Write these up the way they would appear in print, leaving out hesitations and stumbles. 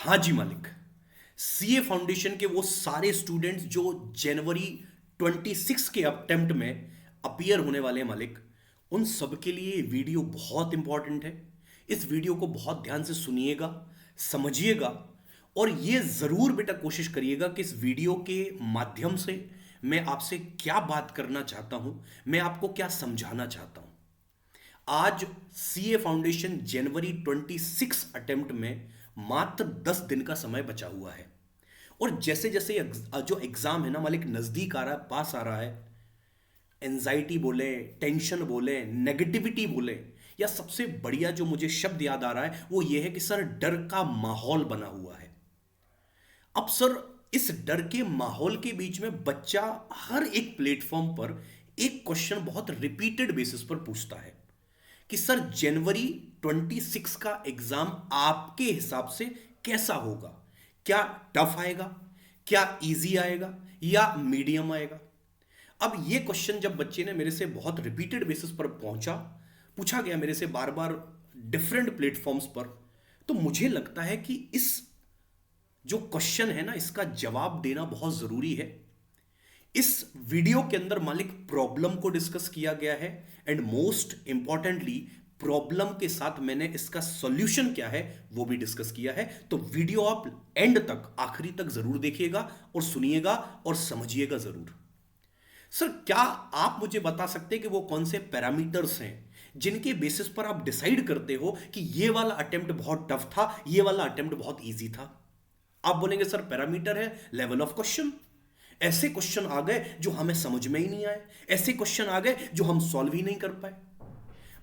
हाँ जी मालिक। CA foundation के वो सारे स्टूडेंट्स जो जनवरी 26 के अटेम्प्ट में अपीयर होने वाले हैं मालिक, उन सब के लिए ये वीडियो बहुत इंपॉर्टेंट है। इस वीडियो को बहुत ध्यान से सुनिएगा, समझिएगा, और ये ज़रूर बेटा कोशिश करिएगा कि इस वीडियो के माध्यम से मैं आपसे क्या बात करना चाहता हूँ, मैं आपको क्या समझाना चाहता हूँ। आज सीए फाउंडेशन जनवरी 26 अटेम्प्ट में मात्र 10 दिन का समय बचा हुआ है। और जैसे जैसे जो एग्जाम है ना मालिक नजदीक आ रहा है, पास आ रहा है, एंजाइटी बोले, टेंशन बोले, नेगेटिविटी बोले, या सबसे बढ़िया जो मुझे शब्द याद आ रहा है वो ये है कि सर डर का माहौल बना हुआ है। अब सर इस डर के माहौल के बीच में बच्चा हर एक प्लेटफॉर्म पर एक क्वेश्चन बहुत रिपीटेड बेसिस पर पूछता है कि सर जनवरी 26 का एग्जाम आपके हिसाब से कैसा होगा? क्या टफ आएगा, क्या इजी आएगा, या मीडियम आएगा? अब ये क्वेश्चन जब बच्चे ने मेरे से बहुत रिपीटेड बेसिस पर पूछा गया मेरे से बार बार डिफरेंट प्लेटफॉर्म्स पर, तो मुझे लगता है कि इस जो क्वेश्चन है ना इसका जवाब देना बहुत जरूरी है। इस वीडियो के अंदर मालिक प्रॉब्लम को डिस्कस किया गया है, एंड मोस्ट इंपॉर्टेंटली प्रॉब्लम के साथ मैंने इसका सॉल्यूशन क्या है वो भी डिस्कस किया है। तो वीडियो आप एंड तक, आखिरी तक जरूर देखिएगा और सुनिएगा और समझिएगा जरूर। सर क्या आप मुझे बता सकते हैं कि वो कौन से पैरामीटर्स हैं जिनके बेसिस पर आप डिसाइड करते हो कि ये वाला अटेम्प्ट बहुत टफ था, ये वाला अटेम्प्ट बहुत इजी था? आप बोलेंगे सर पैरामीटर है लेवल ऑफ क्वेश्चन। ऐसे क्वेश्चन आ गए जो हमें समझ में ही नहीं आए, ऐसे क्वेश्चन आ गए जो हम सॉल्व ही नहीं कर पाए।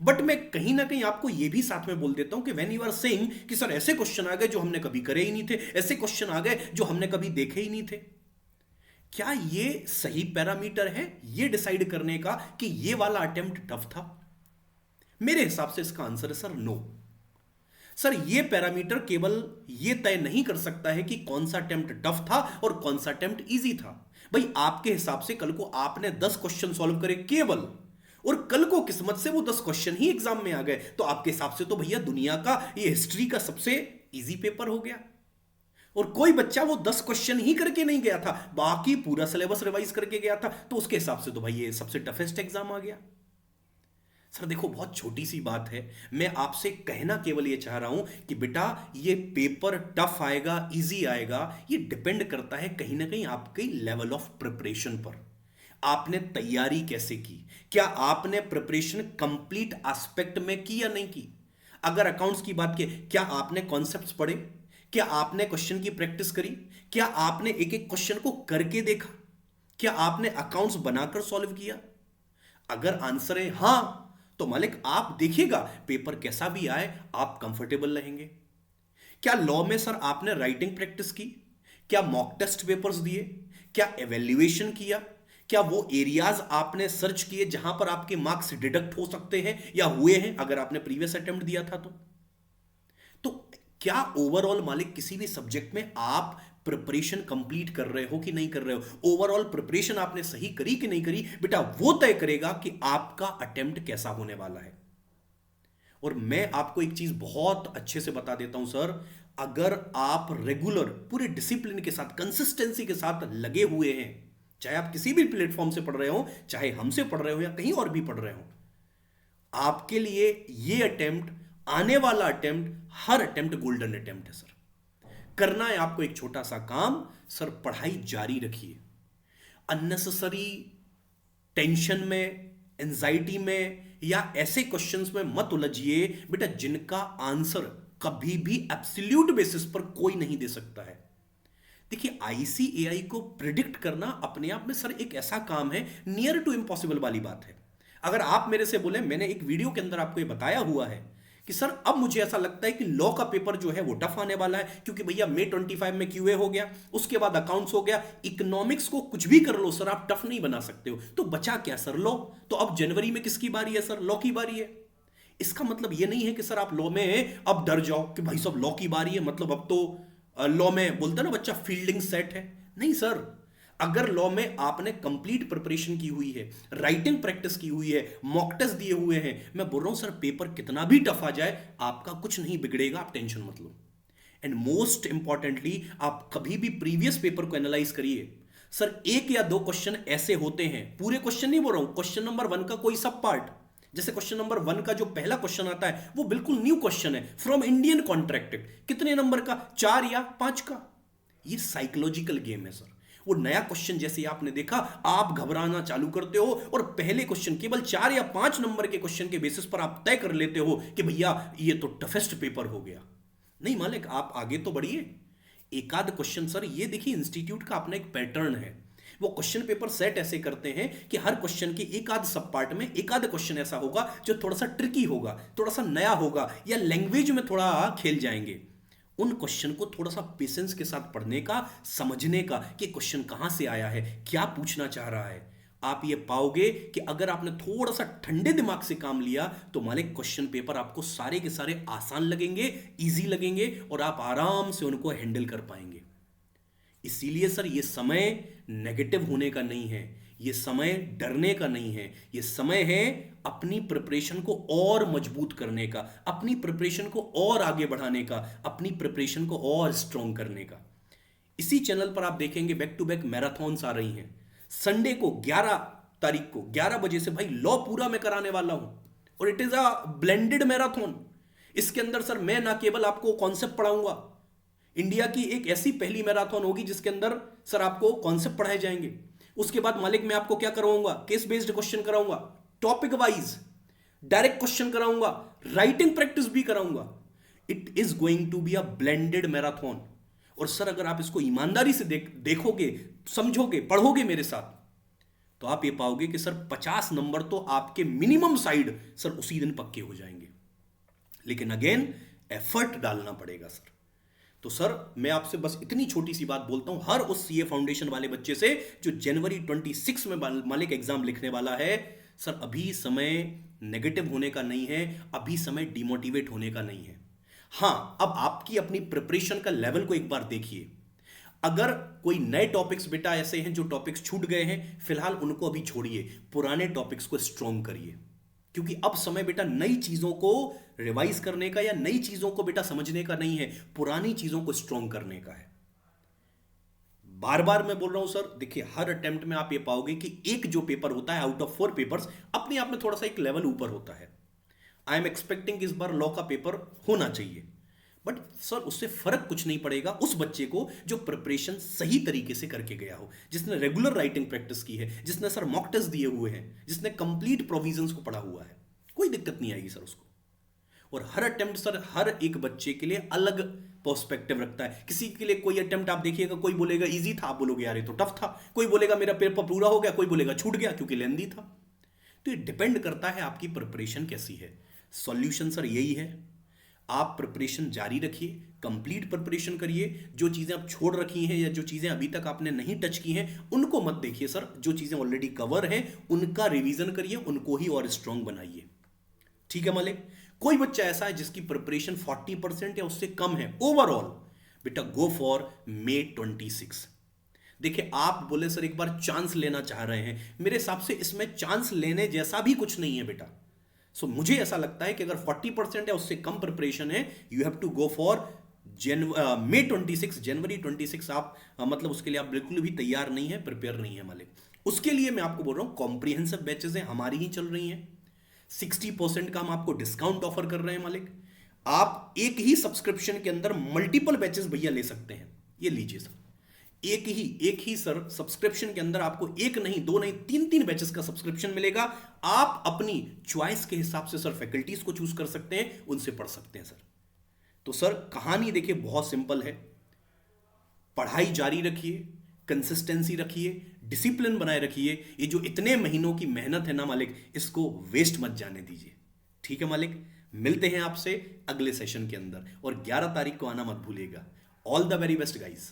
बट मैं कहीं ना कहीं आपको यह भी साथ में बोल देता हूं कि व्हेन यू आर सेइंग कि सर ऐसे क्वेश्चन आ गए जो हमने कभी करे ही नहीं थे, ऐसे क्वेश्चन आ गए जो हमने कभी देखे ही नहीं थे, क्या ये सही पैरामीटर है ये डिसाइड करने का कि ये वाला अटेम्प्ट टफ था? मेरे हिसाब से इसका आंसर है सर नो। सर ये पैरामीटर केवल ये तय नहीं कर सकता है कि कौन सा अटेम्प्ट टफ था और कौन सा अटेम्प्ट इजी था। भाई आपके हिसाब से कल को आपने 10 क्वेश्चन सॉल्व करे केवल, और कल को किस्मत से वो 10 क्वेश्चन ही एग्जाम में आ गए, तो आपके हिसाब से तो भैया दुनिया का ये हिस्ट्री का सबसे इजी पेपर हो गया। और कोई बच्चा वो 10 क्वेश्चन ही करके नहीं गया था, बाकी पूरा सिलेबस रिवाइज करके गया था, तो उसके हिसाब से तो भाई ये सबसे टफेस्ट एग्जाम आ गया। सर देखो बहुत छोटी सी बात है, मैं आपसे कहना केवल ये चाह रहा हूं कि बेटा ये पेपर टफ आएगा इजी आएगा ये डिपेंड करता है कहीं ना कहीं आपके लेवल ऑफ प्रिपरेशन पर। आपने तैयारी कैसे की, क्या आपने प्रिपरेशन कंप्लीट एस्पेक्ट में की या नहीं की? अगर अकाउंट्स की बात की, क्या आपने कॉन्सेप्ट्स पढ़े, क्या आपने क्वेश्चन की प्रैक्टिस करी, क्या आपने एक एक क्वेश्चन को करके देखा, क्या आपने अकाउंट्स बनाकर सॉल्व किया? अगर आंसर है हां, तो मालिक आप देखिएगा पेपर कैसा भी आए आप कंफर्टेबल रहेंगे। क्या लॉ में सर आपने राइटिंग प्रैक्टिस की, क्या मॉक टेस्ट पेपर्स दिए, क्या एवेल्युएशन किया, क्या वो एरियाज आपने सर्च किए जहां पर आपके मार्क्स डिडक्ट हो सकते हैं या हुए हैं अगर आपने प्रीवियस अटेम्प्ट दिया था? तो क्या ओवरऑल मालिक किसी भी सब्जेक्ट में आप प्रिपरेशन कंप्लीट कर रहे हो कि नहीं कर रहे हो? ओवरऑल प्रिपरेशन आपने सही करी कि नहीं करी, बेटा वो तय करेगा कि आपका अटेम्प्ट कैसा होने वाला है। और मैं आपको एक चीज बहुत अच्छे से बता देता हूं सर, अगर आप रेगुलर पूरे डिसिप्लिन के साथ कंसिस्टेंसी के साथ लगे हुए हैं, चाहे आप किसी भी प्लेटफॉर्म से पढ़ रहे हो, चाहे हमसे पढ़ रहे हो या कहीं और भी पढ़ रहे हो, आपके लिए ये अटेम्प्ट, आने वाला अटेम्प्ट, हर अटेम्प्ट गोल्डन अटेम्प्ट है सर। करना है आपको एक छोटा सा काम, सर पढ़ाई जारी रखिए, अननेसेसरी टेंशन में, एंजाइटी में या ऐसे क्वेश्चंस में मत उलझिए बेटा जिनका आंसर कभी भी एब्सोल्यूट बेसिस पर कोई नहीं दे सकता है। देखिए आईसीएआई को प्रिडिक्ट करना अपने आप में सर एक ऐसा काम है, नियर टू इम्पॉसिबल वाली बात है। अगर आप मेरे से बोले, मैंने एक वीडियो के अंदर आपको ये बताया हुआ है कि सर अब मुझे ऐसा लगता है कि लॉ का पेपर जो है वो टफ आने वाला है, क्योंकि भैया मई 25 में क्यूए हो गया, उसके बाद अकाउंट्स हो गया, इकोनॉमिक्स को कुछ भी कर लो सर आप टफ नहीं बना सकते हो, तो बचा क्या सर? लॉ। तो अब जनवरी में किसकी बारी है सर? लॉ की बारी है। इसका मतलब ये नहीं है कि सर आप लॉ में अब डर जाओ कि भाई सब लॉ की बारी है मतलब अब तो लॉ में बोलता ना बच्चा फील्डिंग सेट है। नहीं सर, अगर लॉ में आपने कंप्लीट प्रिपरेशन की हुई है, राइटिंग प्रैक्टिस की हुई है, मॉक टेस्ट दिए हुए हैं, मैं बोल रहा हूं सर पेपर कितना भी टफ आ जाए आपका कुछ नहीं बिगड़ेगा, आप टेंशन मत लो। एंड मोस्ट इंपॉर्टेंटली आप कभी भी प्रीवियस पेपर को एनालाइज करिए। सर एक या दो क्वेश्चन ऐसे होते हैं, पूरे क्वेश्चन नहीं बोल रहा हूं, क्वेश्चन नंबर 1 का कोई सब पार्ट, जैसे क्वेश्चन नंबर 1 का जो पहला क्वेश्चन आता है वो बिल्कुल न्यू क्वेश्चन है फ्रॉम इंडियन कॉन्ट्रैक्ट एक्ट, कितने नंबर का, 4 या 5 का। ये साइकोलॉजिकल गेम है सर। वो नया क्वेश्चन जैसे आपने देखा, आप घबराना चालू करते हो और पहले क्वेश्चन केवल 4 या 5 नंबर के क्वेश्चन के बेसिस पर आप तय कर लेते हो कि भैया ये तो टफेस्ट पेपर हो गया। नहीं मालिक, आप आगे तो बढ़िए। एक आध क्वेश्चन सर, ये देखिए इंस्टीट्यूट का अपना एक पैटर्न है, वो क्वेश्चन पेपर सेट ऐसे करते हैं कि हर क्वेश्चन के एक आध सब पार्ट में एक आध क्वेश्चन ऐसा होगा जो थोड़ा सा ट्रिकी होगा, थोड़ा सा नया होगा, या लैंग्वेज में थोड़ा खेल जाएंगे। उन क्वेश्चन को थोड़ा सा पेशेंस के साथ पढ़ने का, समझने का कि क्वेश्चन कहां से आया है, क्या पूछना चाह रहा है। आप ये पाओगे कि अगर आपने थोड़ा सा ठंडे दिमाग से काम लिया तो मालिक क्वेश्चन पेपर आपको सारे के सारे आसान लगेंगे, इजी लगेंगे और आप आराम से उनको हैंडल कर पाएंगे। इसीलिए सर ये समय नेगेटिव होने का नहीं है, ये समय डरने का नहीं है, ये समय है अपनी प्रिपरेशन को और मजबूत करने का, अपनी प्रिपरेशन को और आगे बढ़ाने का, अपनी प्रिपरेशन को और स्ट्रॉन्ग करने का। इसी चैनल पर आप देखेंगे बैक टू बैक मैराथन्स आ रही हैं। संडे को 11 तारीख को 11 बजे से भाई लॉ पूरा मैं कराने वाला हूं, और it is a blended marathon. इसके अंदर सर मैं ना केवल आपको कॉन्सेप्ट पढ़ाऊंगा, इंडिया की एक ऐसी पहली मैराथन होगी जिसके अंदर सर आपको कॉन्सेप्ट पढ़ाए जाएंगे। उसके बाद मालिक मैं आपको क्या कराऊंगा, केस बेस्ड क्वेश्चन कराऊंगा, टॉपिक वाइज डायरेक्ट क्वेश्चन कराऊंगा, राइटिंग प्रैक्टिस भी कराऊंगा। It is going to be a blended marathon. और सर अगर आप इसको ईमानदारी से देखोगे, समझोगे, पढ़ोगे मेरे साथ, तो आप ये पाओगे कि सर 50 नंबर तो आपके मिनिमम साइड सर उसी दिन पक्के हो जाएंगे। लेकिन अगेन एफर्ट डालना पड़ेगा सर। तो सर मैं आपसे बस इतनी छोटी सी बात बोलता हूं, हर उस सीए फाउंडेशन वाले बच्चे से जो जनवरी 26 में मालिक एग्जाम लिखने वाला है, सर अभी समय नेगेटिव होने का नहीं है, अभी समय डिमोटिवेट होने का नहीं है। हां, अब आपकी अपनी प्रिपरेशन का लेवल को एक बार देखिए। अगर कोई नए टॉपिक्स बेटा ऐसे हैं जो टॉपिक्स छूट गए हैं, फिलहाल उनको अभी छोड़िए, पुराने टॉपिक्स को स्ट्रॉन्ग करिए, क्योंकि अब समय बेटा नई चीजों को रिवाइज करने का या नई चीजों को बेटा समझने का नहीं है, पुरानी चीजों को स्ट्रॉन्ग करने का है। बार बार मैं बोल रहा हूं सर, देखिए हर अटेम्प्ट में आप ये पाओगे कि एक जो पेपर होता है आउट ऑफ 4 पेपर्स अपने आप में थोड़ा सा एक लेवल ऊपर होता है। आई एम एक्सपेक्टिंग इस बार लॉ का पेपर होना चाहिए, बट सर उससे फर्क कुछ नहीं पड़ेगा उस बच्चे को जो प्रिपरेशन सही तरीके से करके गया हो, जिसने रेगुलर राइटिंग प्रैक्टिस की है, जिसने सर मॉक टेस्ट दिए हुए हैं, जिसने कंप्लीट प्रोविजंस को पढ़ा हुआ है, कोई दिक्कत नहीं आएगी सर उसको। और हर अटेम्प्ट सर हर एक बच्चे के लिए अलग पर्सपेक्टिव रखता है। किसी के लिए कोई अटेम्प्ट आप देखिएगा, कोई बोलेगा इजी था, आप बोलोगे यार ये तो टफ था, कोई बोलेगा मेरा पेपर पूरा हो गया, कोई बोलेगा छूट गया क्योंकि लेंदी था। तो ये डिपेंड करता है आपकी प्रिपरेशन कैसी है। सॉल्यूशन सर यही है, आप प्रिपरेशन जारी रखिए, कंप्लीट प्रिपरेशन करिए। जो चीज़ें आप छोड़ रखी हैं या जो चीज़ें अभी तक आपने नहीं टच की हैं उनको मत देखिए सर, जो चीज़ें ऑलरेडी कवर हैं उनका रिवीजन करिए, उनको ही और स्ट्रॉन्ग बनाइए। ठीक है मालिक। कोई बच्चा ऐसा है जिसकी प्रिपरेशन 40% या उससे कम है ओवरऑल, बेटा गो फॉर May 26। देखिए आप बोले सर एक बार चांस लेना चाह रहे हैं, मेरे हिसाब से इसमें चांस लेने जैसा भी कुछ नहीं है बेटा। सो मुझे ऐसा लगता है कि अगर 40% या उससे कम प्रिपरेशन है, you have to go for May 26, January 26। आप मतलब उसके लिए आप बिल्कुल भी तैयार नहीं है, प्रिपेयर नहीं है मालिक। उसके लिए मैं आपको बोल रहा हूं कॉम्प्रिहेंसिव बैचेस हैं, हमारी ही चल रही हैं, 60% का हम आपको डिस्काउंट ऑफर कर रहे हैं मालिक। आप एक ही सब्सक्रिप्शन के अंदर मल्टीपल बैचेस भैया ले सकते हैं। ये लीजिए सर, एक ही सर सब्सक्रिप्शन के अंदर आपको एक नहीं, दो नहीं, तीन बैचेस का सब्सक्रिप्शन मिलेगा। आप अपनी चॉइस के हिसाब से सर फैकल्टीज को चूज कर सकते हैं, उनसे पढ़ सकते हैं सर। तो सर कहानी देखिए बहुत सिंपल है, पढ़ाई जारी रखिए, कंसिस्टेंसी रखिए, डिसिप्लिन बनाए रखिए। ये जो इतने महीनों की मेहनत है ना मालिक, इसको वेस्ट मत जाने दीजिए। ठीक है मालिक, मिलते हैं आपसे अगले सेशन के अंदर, और 11 तारीख को आना मत भूलिएगा। All the very best guys.